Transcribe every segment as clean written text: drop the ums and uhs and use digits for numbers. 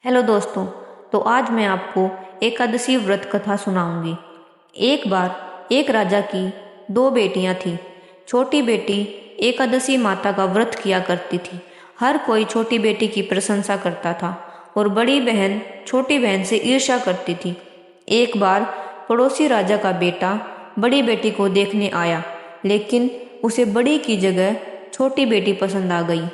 Hello दोस्तों। तो आज मैं आपको एकादशी व्रत कथा सुनाऊंगी। एक बार एक राजा की दो बेटियां थीं। छोटी बेटी एकादशी माता का व्रत किया करती थी। हर कोई छोटी बेटी की प्रशंसा करता था और बड़ी बहन छोटी बहन से ईर्ष्या करती थी। एक बार पड़ोसी राजा का बेटा बड़ी बेटी को देखने आया, लेकिन उसे बड़ी की जगह छोटी बेटी पसंद आ गई।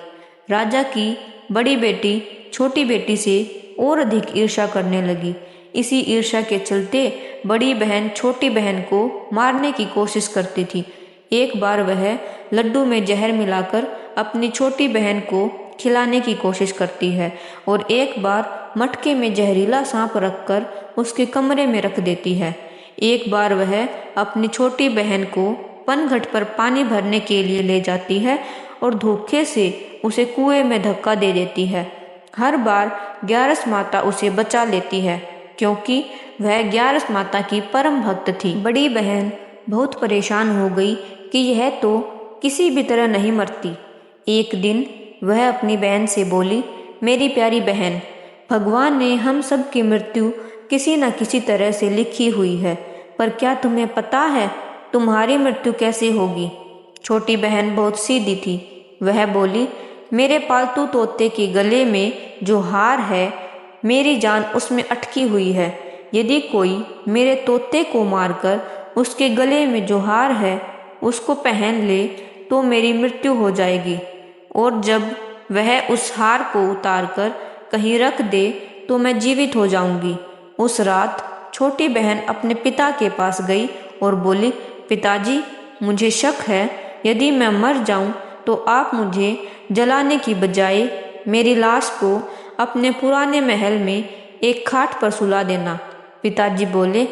राजा की बड़ी बेटी छोटी बेटी से और अधिक ईर्ष्या करने लगी। इसी ईर्ष्या के चलते बड़ी बहन छोटी बहन को मारने की कोशिश करती थी। एक बार वह लड्डू में जहर मिलाकर अपनी छोटी बहन को खिलाने की कोशिश करती है और एक बार मटके में जहरीला सांप रखकर उसके कमरे में रख देती है। एक बार वह अपनी छोटी बहन को पनघट पर पानी भरने के लिए ले जाती है और धोखे से उसे कुएं में धक्का दे देती है। हर बार ग्यारस माता उसे बचा लेती है, क्योंकि वह ग्यारस माता की परम भक्त थी। बड़ी बहन बहुत परेशान हो गई कि यह तो किसी भी तरह नहीं मरती। एक दिन वह अपनी बहन से बोली, मेरी प्यारी बहन, भगवान ने हम सब की मृत्यु किसी न किसी तरह से लिखी हुई है, पर क्या तुम्हें पता है तुम्हारी मृत्यु कैसे होगी? छोटी बहन बहुत सीधी थी। वह बोली, मेरे पालतू तोते के गले में जो हार है, मेरी जान उसमें अटकी हुई है। यदि कोई मेरे तोते को मारकर उसके गले में जो हार है उसको पहन ले तो मेरी मृत्यु हो जाएगी, और जब वह उस हार को उतारकर कहीं रख दे तो मैं जीवित हो जाऊंगी। उस रात छोटी बहन अपने पिता के पास गई और बोली, पिताजी, मुझे शक है यदि मैं मर जाऊं तो आप मुझे जलाने की बजाय मेरी लाश को अपने पुराने महल में एक खाट पर सुला देना। पिताजी बोले,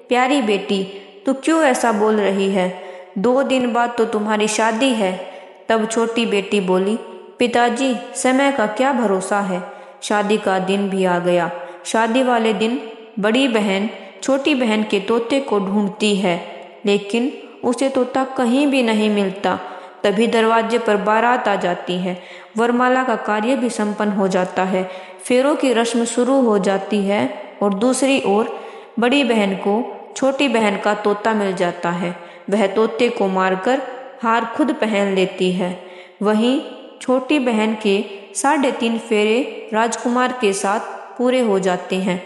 प्यारी बेटी, तू क्यों ऐसा बोल रही है? 2 दिन बाद तो तुम्हारी शादी है। तब छोटी बेटी बोली, पिताजी, समय का क्या भरोसा है, शादी का दिन भी आ गया। शादी वाले दिन बड़ी बहन छोटी बहन के तोते को ढूंढती है, लेकिन उसे तोता कहीं भी नहीं मिलता। तभी दरवाजे पर बारात आ जाती है। वरमाला का कार्य भी संपन्न हो जाता है। फेरों की रस्म शुरू हो जाती है और दूसरी ओर बड़ी बहन को छोटी बहन का तोता मिल जाता है। वह तोते को मारकर हार खुद पहन लेती है। वहीं छोटी बहन के 3.5 फेरे राजकुमार के साथ पूरे हो जाते हैं।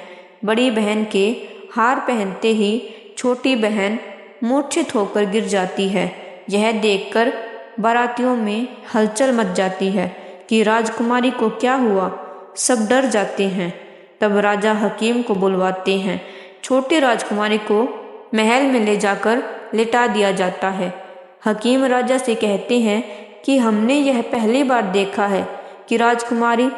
बड़ी बहन के हार पहनते ही छोटी बहन मूर्छित होकर गिर जाती है। यह देखकर बारातियों में हलचल मच जाती है कि राजकुमारी को क्या हुआ। सब डर जाते हैं। तब राजा हकीम को बुलवाते हैं। छोटी राजकुमारी को महल में ले जाकर लिटा दिया जाता है। हकीम राजा से कहते हैं कि हमने यह पहली बार देखा है कि राजकुमारी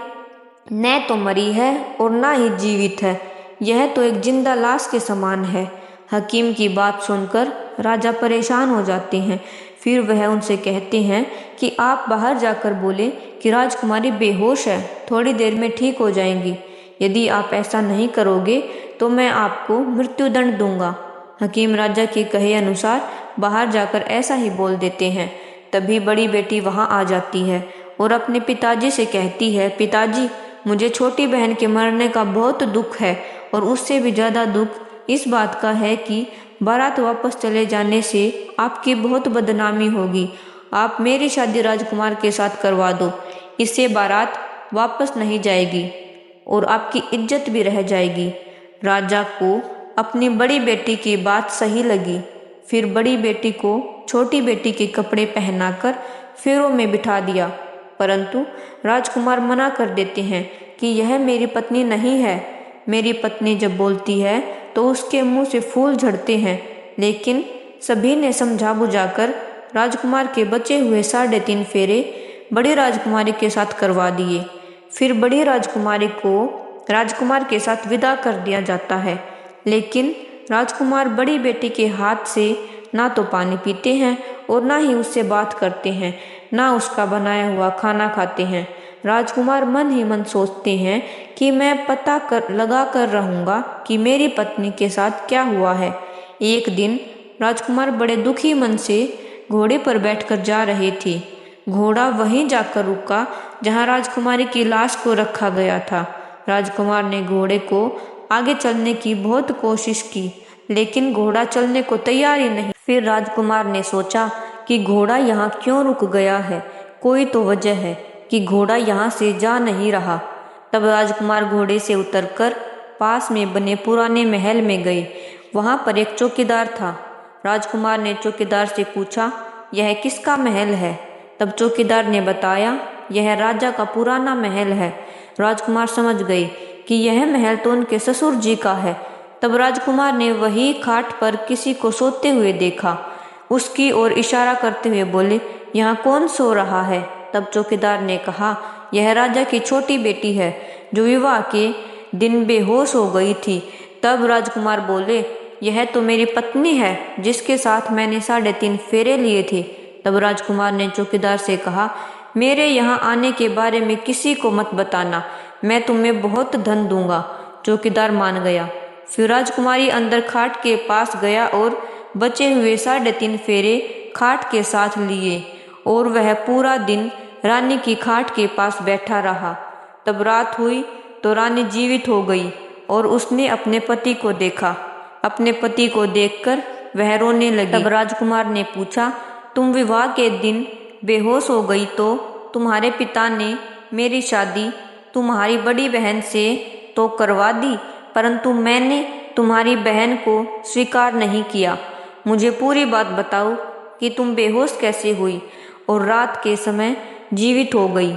न तो मरी है और न ही जीवित है। यह तो एक जिंदा लाश के समान है। हकीम की बात सुनकर राजा परेशान हो जाते हैं। फिर वह उनसे कहते हैं कि आप बाहर जाकर बोले कि राजकुमारी बेहोश है, थोड़ी देर में ठीक हो जाएंगी। यदि आप ऐसा नहीं करोगे तो मैं आपको मृत्युदंड दूंगा। हकीम राजा के कहे अनुसार बाहर जाकर ऐसा ही बोल देते हैं। तभी बड़ी बेटी वहां आ जाती है और अपने पिताजी से कहती है, पिताजी, मुझे छोटी बहन के मरने का बहुत दुख है, और उससे भी ज़्यादा दुख इस बात का है कि बारात वापस चले जाने से आपकी बहुत बदनामी होगी। आप मेरी शादी राजकुमार के साथ करवा दो। इससे बारात वापस नहीं जाएगी और आपकी इज्जत भी रह जाएगी। राजा को अपनी बड़ी बेटी की बात सही लगी। फिर बड़ी बेटी को छोटी बेटी के कपड़े पहनाकर फेरों में बिठा दिया, परंतु राजकुमार मना कर देते हैं कि यह मेरी पत्नी नहीं है। मेरी पत्नी जब बोलती है तो उसके मुंह से फूल झड़ते हैं। लेकिन सभी ने समझा बुझाकर राजकुमार के बचे हुए 3.5 फेरे बड़ी राजकुमारी के साथ करवा दिए। फिर बड़ी राजकुमारी को राजकुमार के साथ विदा कर दिया जाता है। लेकिन राजकुमार बड़ी बेटी के हाथ से ना तो पानी पीते हैं और ना ही उससे बात करते हैं, ना उसका बनाया हुआ खाना खाते हैं। राजकुमार मन ही मन सोचते हैं कि मैं पता लगा कर रहूँगा कि मेरी पत्नी के साथ क्या हुआ है। एक दिन राजकुमार बड़े दुखी मन से घोड़े पर बैठकर जा रहे थे। घोड़ा वहीं जाकर रुका जहाँ राजकुमारी की लाश को रखा गया था। राजकुमार ने घोड़े को आगे चलने की बहुत कोशिश की, लेकिन घोड़ा चलने को तैयार ही नहीं। फिर राजकुमार ने सोचा कि घोड़ा यहाँ क्यों रुक गया है, कोई तो वजह है कि घोड़ा यहाँ से जा नहीं रहा। तब राजकुमार घोड़े से उतरकर पास में बने पुराने महल में गए। वहाँ पर एक चौकीदार था। राजकुमार ने चौकीदार से पूछा, यह किसका महल है? तब चौकीदार ने बताया, यह राजा का पुराना महल है। राजकुमार समझ गए कि यह महल तो उनके ससुर जी का है। तब राजकुमार ने वही खाट पर किसी को सोते हुए देखा। उसकी ओर इशारा करते हुए बोले, यहाँ कौन सो रहा है? तब चौकीदार ने कहा, यह राजा की छोटी बेटी है जो विवाह के दिन बेहोश हो गई थी। तब राजकुमार बोले, यह तो मेरी पत्नी है जिसके साथ मैंने 3.5 फेरे लिए थे। तब राजकुमार ने चौकीदार से कहा, मेरे यहाँ आने के बारे में किसी को मत बताना, मैं तुम्हें बहुत धन दूंगा। चौकीदार मान गया। फिर राजकुमारी अंदर खाट के पास गया और बचे हुए 3.5 फेरे खाट के साथ लिए और वह पूरा दिन रानी की खाट के पास बैठा रहा। तब रात हुई तो रानी जीवित हो गई और उसने अपने पति को देखा। अपने पति को देखकर वह रोने लगी। तब राजकुमार ने पूछा, तुम विवाह के दिन बेहोश हो गई तो तुम्हारे पिता ने मेरी शादी तुम्हारी बड़ी बहन से तो करवा दी, परंतु मैंने तुम्हारी बहन को स्वीकार नहीं किया। मुझे पूरी बात बताओ कि तुम बेहोश कैसे हुई और रात के समय जीवित हो गई,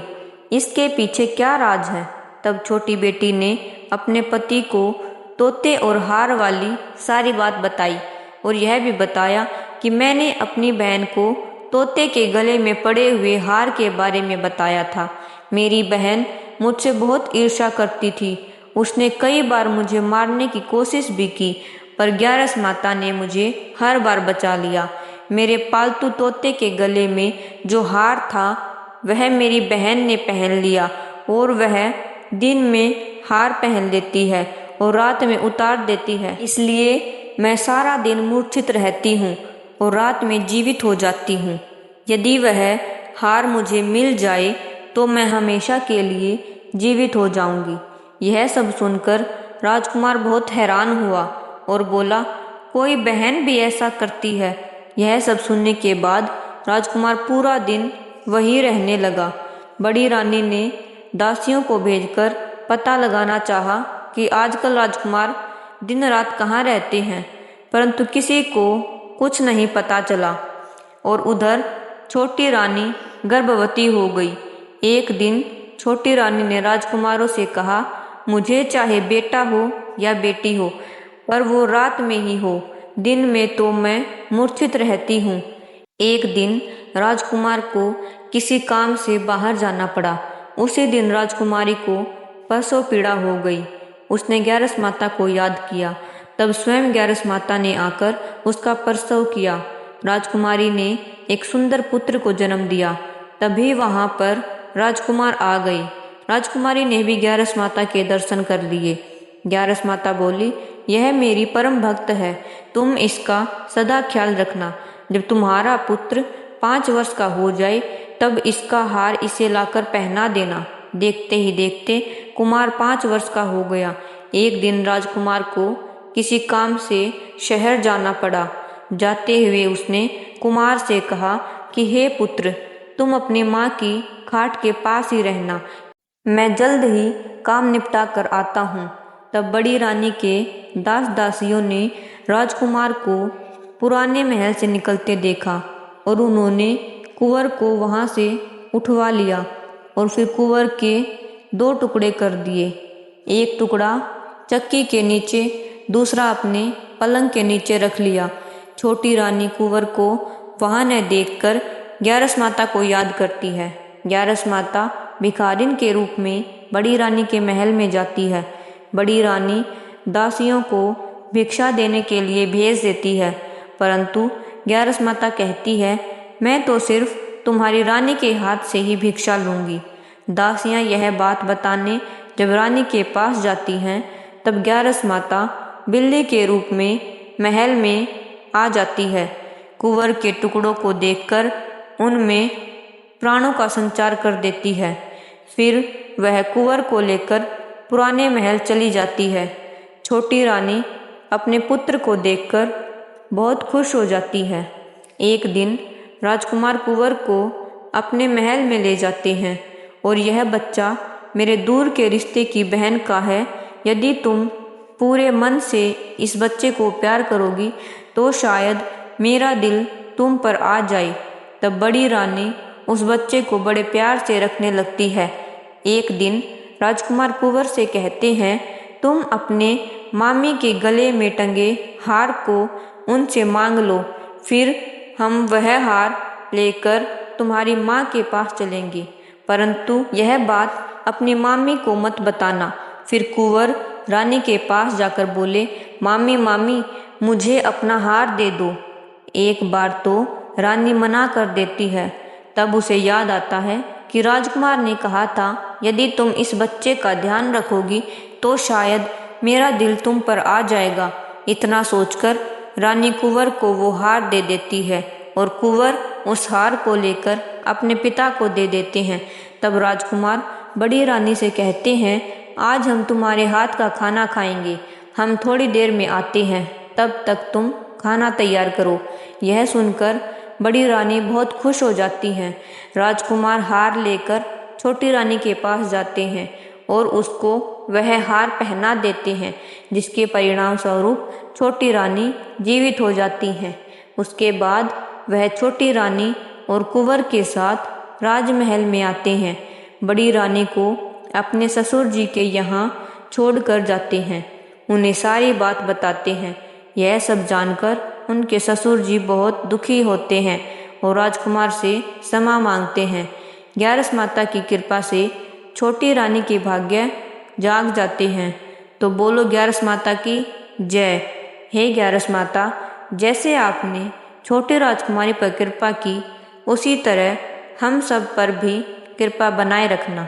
इसके पीछे क्या राज है? तब छोटी बेटी ने अपने पति को तोते और हार वाली सारी बात बताई और यह भी बताया कि मैंने अपनी बहन को तोते के गले में पड़े हुए हार के बारे में बताया था। मेरी बहन मुझसे बहुत ईर्ष्या करती थी। उसने कई बार मुझे मारने की कोशिश भी की, पर ग्यारस माता ने मुझे हर बार बचा लिया। मेरे पालतू तोते के गले में जो हार था वह मेरी बहन ने पहन लिया और वह दिन में हार पहन लेती है और रात में उतार देती है, इसलिए मैं सारा दिन मूर्छित रहती हूँ और रात में जीवित हो जाती हूँ। यदि वह हार मुझे मिल जाए तो मैं हमेशा के लिए जीवित हो जाऊंगी। यह सब सुनकर राजकुमार बहुत हैरान हुआ और बोला, कोई बहन भी ऐसा करती है? यह सब सुनने के बाद राजकुमार पूरा दिन वहीं रहने लगा। बड़ी रानी ने दासियों को भेजकर पता लगाना चाहा कि आजकल राजकुमार दिन रात कहाँ रहते हैं, परंतु किसी को कुछ नहीं पता चला। और उधर छोटी रानी गर्भवती हो गई। एक दिन छोटी रानी ने राजकुमारों से कहा, मुझे चाहे बेटा हो या बेटी हो, पर वो रात में ही हो, दिन में तो मैं मूर्छित रहती हूँ। एक दिन राजकुमार को किसी काम से बाहर जाना पड़ा। उसी दिन राजकुमारी को प्रसव पीड़ा हो गई। उसने ग्यारस माता को याद किया। तब स्वयं ग्यारस माता ने आकर उसका प्रसव किया। राजकुमारी ने एक सुंदर पुत्र को जन्म दिया। तभी वहां पर राजकुमार आ गए। राजकुमारी ने भी ग्यारस माता के दर्शन कर लिए। ग्यारस माता बोली, यह मेरी परम भक्त है, तुम इसका सदा ख्याल रखना। जब तुम्हारा पुत्र 5 वर्ष का हो जाए तब इसका हार इसे लाकर पहना देना। देखते ही देखते कुमार 5 वर्ष का हो गया। एक दिन राजकुमार को किसी काम से शहर जाना पड़ा। जाते हुए उसने कुमार से कहा कि हे पुत्र, तुम अपनी माँ की खाट के पास ही रहना, मैं जल्द ही काम निपटा कर आता हूँ। तब बड़ी रानी के दास दासियों ने राजकुमार को पुराने महल से निकलते देखा और उन्होंने कुंवर को वहाँ से उठवा लिया और फिर कुंवर के 2 टुकड़े कर दिए। एक टुकड़ा चक्की के नीचे, दूसरा अपने पलंग के नीचे रख लिया। छोटी रानी कुंवर को वहाँ न देखकर ग्यारस माता को याद करती है। ग्यारस माता भिखारिन के रूप में बड़ी रानी के महल में जाती है। बड़ी रानी दासियों को भिक्षा देने के लिए भेज देती है, परंतु ग्यारस माता कहती है, मैं तो सिर्फ तुम्हारी रानी के हाथ से ही भिक्षा लूँगी। दासियाँ यह बात बताने जब रानी के पास जाती हैं तब ग्यारस माता बिल्ली के रूप में महल में आ जाती है। कुंवर के टुकड़ों को देखकर उनमें प्राणों का संचार कर देती है। फिर वह कुंवर को लेकर पुराने महल चली जाती है। छोटी रानी अपने पुत्र को देखकर बहुत खुश हो जाती है। एक दिन राजकुमार कुंवर को अपने महल में ले जाते हैं और यह बच्चा मेरे दूर के रिश्ते की बहन का है। यदि तुम पूरे मन से इस बच्चे को प्यार करोगी तो शायद मेरा दिल तुम पर आ जाए। तब बड़ी रानी उस बच्चे को बड़े प्यार से रखने लगती है। एक दिन राजकुमार कुंवर से कहते हैं, तुम अपने मामी के गले में टंगे हार को उनसे मांग लो, फिर हम वह हार लेकर तुम्हारी माँ के पास चलेंगे, परंतु यह बात अपनी मामी को मत बताना। फिर कुंवर रानी के पास जाकर बोले, मामी मामी मुझे अपना हार दे दो। एक बार तो रानी मना कर देती है। तब उसे याद आता है कि राजकुमार ने कहा था, यदि तुम इस बच्चे का ध्यान रखोगी तो शायद मेरा दिल तुम पर आ जाएगा। इतना सोचकर रानी कुंवर को वो हार दे देती है और कुंवर उस हार को लेकर अपने पिता को दे देते हैं। तब राजकुमार बड़ी रानी से कहते हैं, आज हम तुम्हारे हाथ का खाना खाएंगे, हम थोड़ी देर में आते हैं, तब तक तुम खाना तैयार करो। यह सुनकर बड़ी रानी बहुत खुश हो जाती हैं। राजकुमार हार लेकर छोटी रानी के पास जाते हैं और उसको वह हार पहना देते हैं, जिसके परिणाम स्वरूप छोटी रानी जीवित हो जाती हैं। उसके बाद वह छोटी रानी और कुंवर के साथ राजमहल में आते हैं। बड़ी रानी को अपने ससुर जी के यहाँ छोड़कर जाते हैं, उन्हें सारी बात बताते हैं। यह सब जानकर उनके ससुर जी बहुत दुखी होते हैं और राजकुमार से क्षमा मांगते हैं। ग्यारस माता की कृपा से छोटी रानी के भाग्य जाग जाते हैं। तो बोलो ग्यारस माता की जय। हे ग्यारस माता, जैसे आपने छोटे राजकुमारी पर कृपा की, उसी तरह हम सब पर भी कृपा बनाए रखना।